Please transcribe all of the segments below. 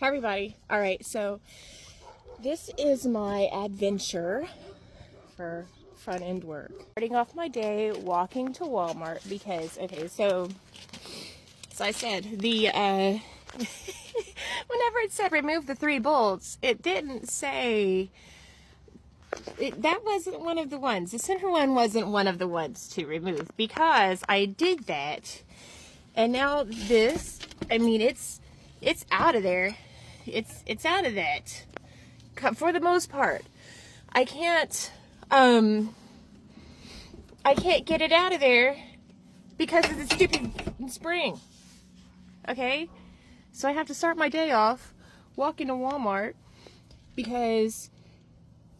Hi everybody. Alright, so this is my adventure for front end work. Starting off my day walking to Walmart because, okay, so I said the, whenever it said remove the 3 bolts, it didn't say, that wasn't one of the ones. The center one wasn't one of the ones to remove because I did that. And now this, I mean, it's out of there. It's out of that for the most part. I can't get it out of there because of the stupid spring. Okay? So I have to start my day off walking to Walmart because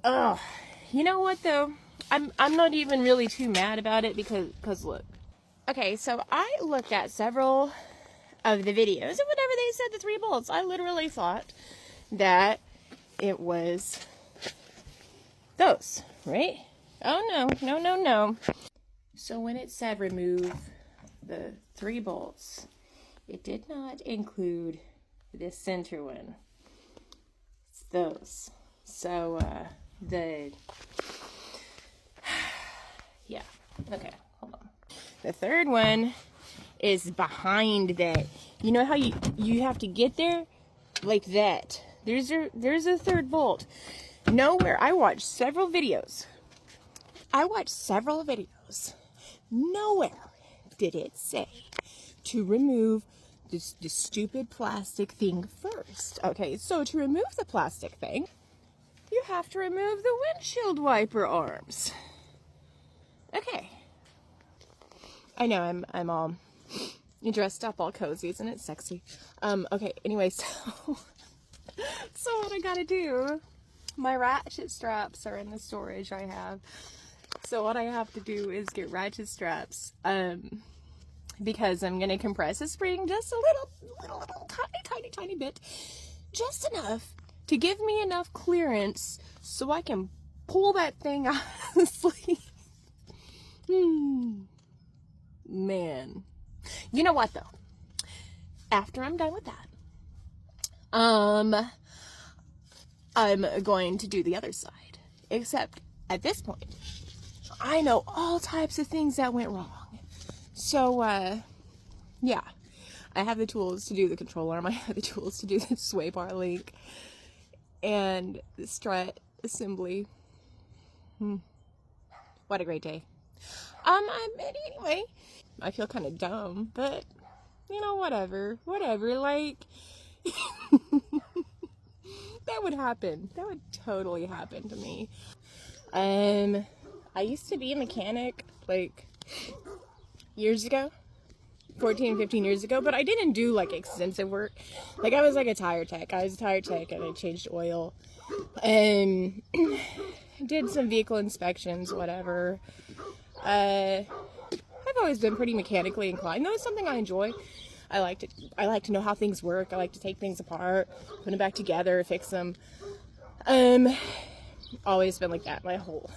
you know what though? I'm not even really too mad about it because look. Okay, so I looked at several of the videos, and whenever they said the 3 bolts, I literally thought that it was those, right? Oh no. So when it said remove the 3 bolts, it did not include this center one. It's those. So, yeah, okay, hold on. The third one is behind that. You know how you have to get there? Like that. There's a 3rd bolt. Nowhere. I watched several videos. Nowhere did it say to remove this stupid plastic thing first. Okay, so to remove the plastic thing, you have to remove the windshield wiper arms. Okay. I know I'm all dressed up all cozy, isn't it sexy? Okay, anyway, so what I gotta do, my ratchet straps are in the storage I have. So what I have to do is get ratchet straps, because I'm gonna compress the spring just a little tiny bit, just enough to give me enough clearance so I can pull that thing out of the sleeve. Man. You know what though? After I'm done with that, I'm going to do the other side. Except at this point, I know all types of things that went wrong. So, yeah. I have the tools to do the control arm. I have the tools to do the sway bar link and the strut assembly. What a great day. Anyway, I feel kind of dumb, but you know, whatever, like, that would happen. That would totally happen to me. I used to be a mechanic, like, years ago, 14, 15 years ago, but I didn't do, like, extensive work. Like, I was, like, a tire tech. I was a tire tech, and I changed oil, and did some vehicle inspections, whatever. I've always been pretty mechanically inclined. That was something I enjoy. I like to know how things work. I like to take things apart, put them back together, fix them. Always been like that my whole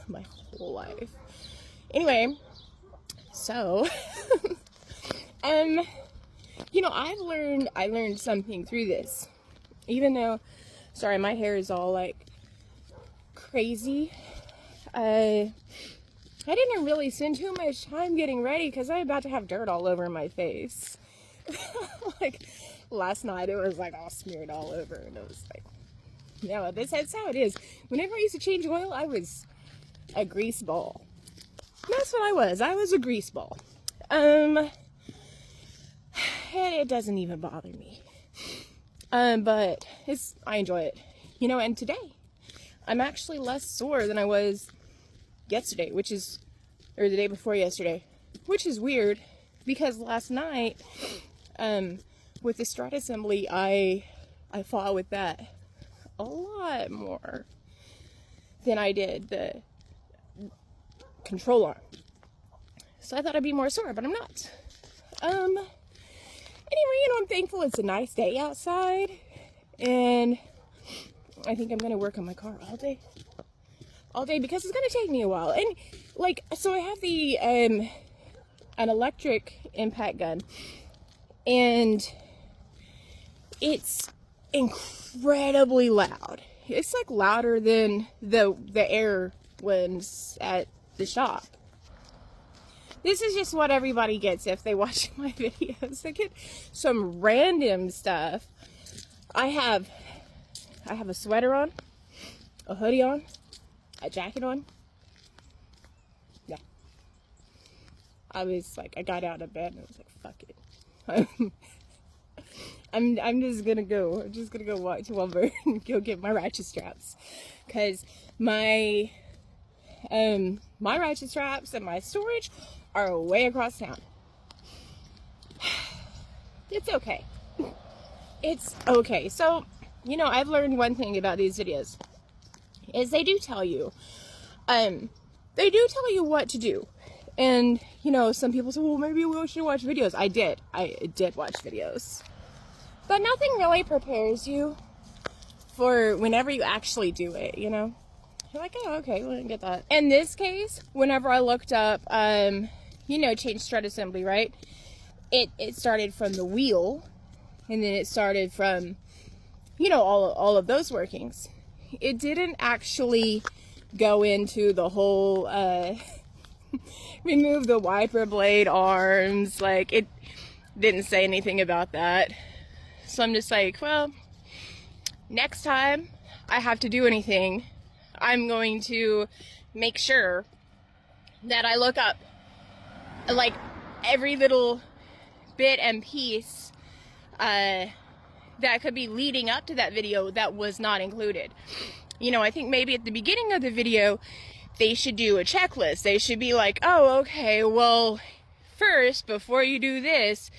life. Anyway, so you know, I learned something through this. Even though, sorry, my hair is all like crazy. I didn't really spend too much time getting ready because I'm about to have dirt all over my face. Like, last night it was like all smeared all over, and it was like, no, that's how it is. Whenever I used to change oil, I was a grease ball. That's what I was. I was a grease ball. And it doesn't even bother me. But I enjoy it. You know, and today, I'm actually less sore than I was yesterday, or the day before yesterday, which is weird because last night, with the strut assembly, I fought with that a lot more than I did the control arm. So I thought I'd be more sore, but I'm not. Anyway, you know, I'm thankful it's a nice day outside, and I think I'm gonna work on my car all day because it's gonna take me a while. And like, so I have the an electric impact gun, and it's incredibly loud. It's like louder than the air ones at the shop. This is just what everybody gets if they watch my videos. They get some random stuff. I have a sweater on, a hoodie on, a jacket on. Yeah. I was like, I got out of bed and I was like, fuck it. I'm just gonna go. I'm just gonna go walk to Walmart and go get my ratchet straps, cause my ratchet straps and my storage are way across town. It's okay. It's okay. So, you know, I've learned one thing about these videos is they do tell you what to do. And, you know, some people say, well, maybe we should watch videos. I did watch videos. But nothing really prepares you for whenever you actually do it, you know? You're like, oh, okay, we didn't get that. In this case, whenever I looked up, you know, change strut assembly, right? It started from the wheel, and then it started from, you know, all of those workings. It didn't actually go into the whole, remove the wiper blade arms. Like, it didn't say anything about that. So I'm just like, well, next time I have to do anything, I'm going to make sure that I look up like every little bit and piece that could be leading up to that video that was not included. You know, I think maybe at the beginning of the video they should do a checklist. They should be like, oh, okay, well, first, before you do this,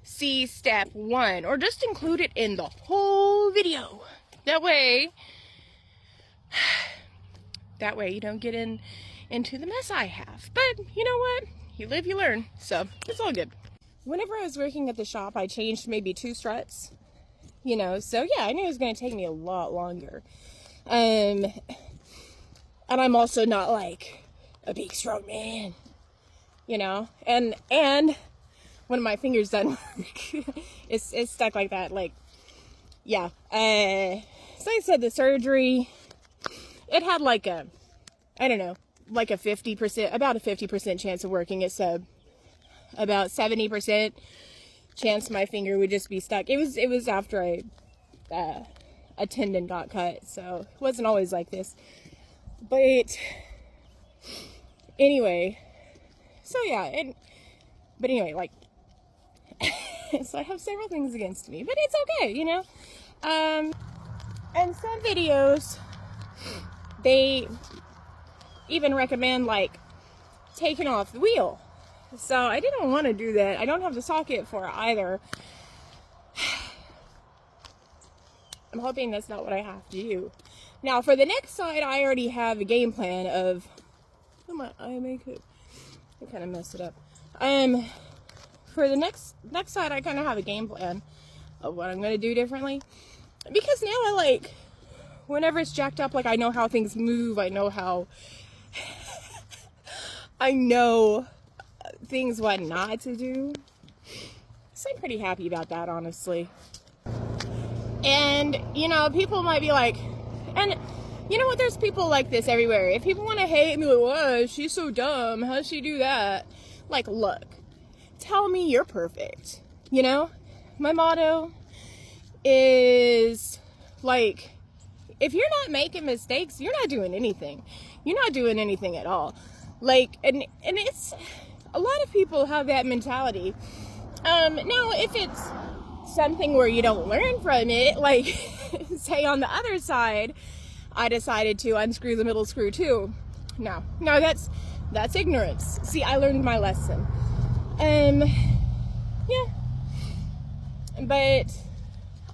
see step 1, or just include it in the whole video. That way you don't get into the mess I have. But you know what? You live, you learn. So it's all good. Whenever I was working at the shop, I changed maybe 2 struts. You know, so yeah, I knew it was going to take me a lot longer. And I'm also not like a big strong man, you know. And one of my fingers doesn't work. it's stuck like that. Like, yeah. So I said the surgery, it had like a, I don't know, like a 50%, about a 50% chance of working. It said about 70% chance my finger would just be stuck. It was after a tendon got cut, so it wasn't always like this. But anyway, so yeah, but anyway, like, so I have several things against me, but it's okay, you know. And some videos, they even recommend like taking off the wheel. So I didn't want to do that. I don't have the socket for it either. I'm hoping that's not what I have to do. Now for the next side, I already have a game plan of, I kind of messed it up. For the next side, I kind of have a game plan of what I'm going to do differently. Because now I like, whenever it's jacked up, like I know how things move. I know how, I know things what not to do. So I'm pretty happy about that, honestly. And, you know, people might be like, and you know what, there's people like this everywhere. If people want to hate me, like, whoa, she's so dumb, how'd she do that? Like, look, tell me you're perfect, you know? My motto is, like, if you're not making mistakes, you're not doing anything. You're not doing anything at all. Like, and it's, a lot of people have that mentality. Now, if it's something where you don't learn from it, like, say on the other side, I decided to unscrew the middle screw too. No, that's ignorance. See, I learned my lesson. Yeah. But,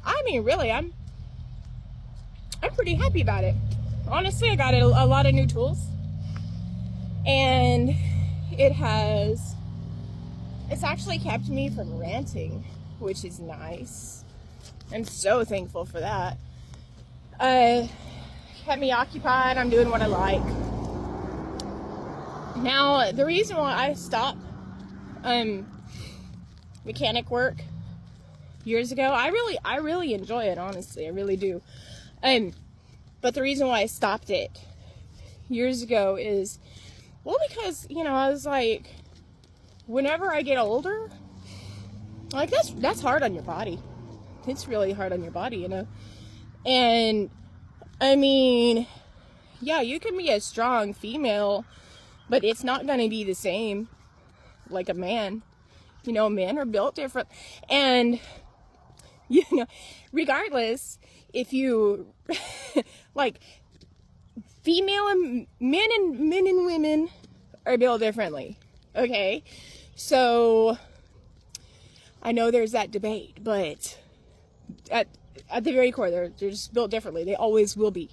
I mean, really, I'm pretty happy about it. Honestly, I got a lot of new tools. And it's actually kept me from ranting, which is nice. I'm so thankful for that. Kept me occupied. I'm doing what I like. Now, the reason why I stopped mechanic work years ago. I really enjoy it, honestly. I really do. But the reason why I stopped it years ago is, well, because, you know, I was like, whenever I get older, like, that's hard on your body. It's really hard on your body, you know. And I mean, yeah, you can be a strong female, but it's not going to be the same like a man. You know, men are built different. And, you know, regardless, if you, like, female and men and women are built differently. Okay? So, I know there's that debate, but at the very core, they're just built differently. They always will be.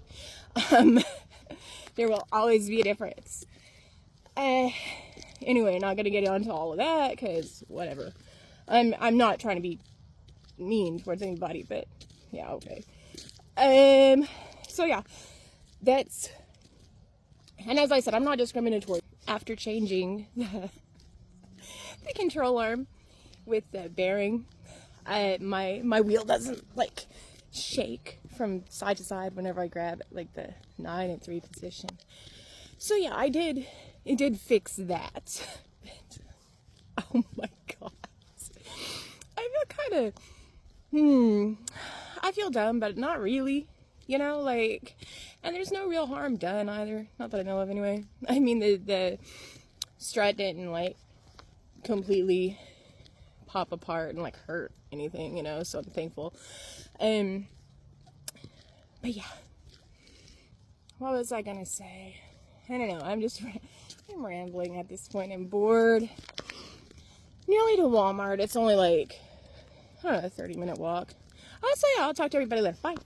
There will always be a difference. Anyway, not gonna get onto all of that because whatever. I'm not trying to be mean towards anybody, but yeah, okay. So yeah, that's. And as I said, I'm not discriminatory. After changing the control arm with the bearing, my wheel doesn't like shake from side to side whenever I grab like the 9 and 3 position. So yeah, it did fix that. Oh my god. I feel kind of, I feel dumb, but not really, you know, like, and there's no real harm done either, not that I know of anyway. I mean, the strut didn't like completely pop apart and like hurt anything, you know, so I'm thankful. But yeah, what was I gonna say? I don't know, I'm rambling at this point. I'm bored. Nearly to Walmart. It's only like, I don't know, a 30-minute walk. So yeah, I'll talk to everybody later. Bye.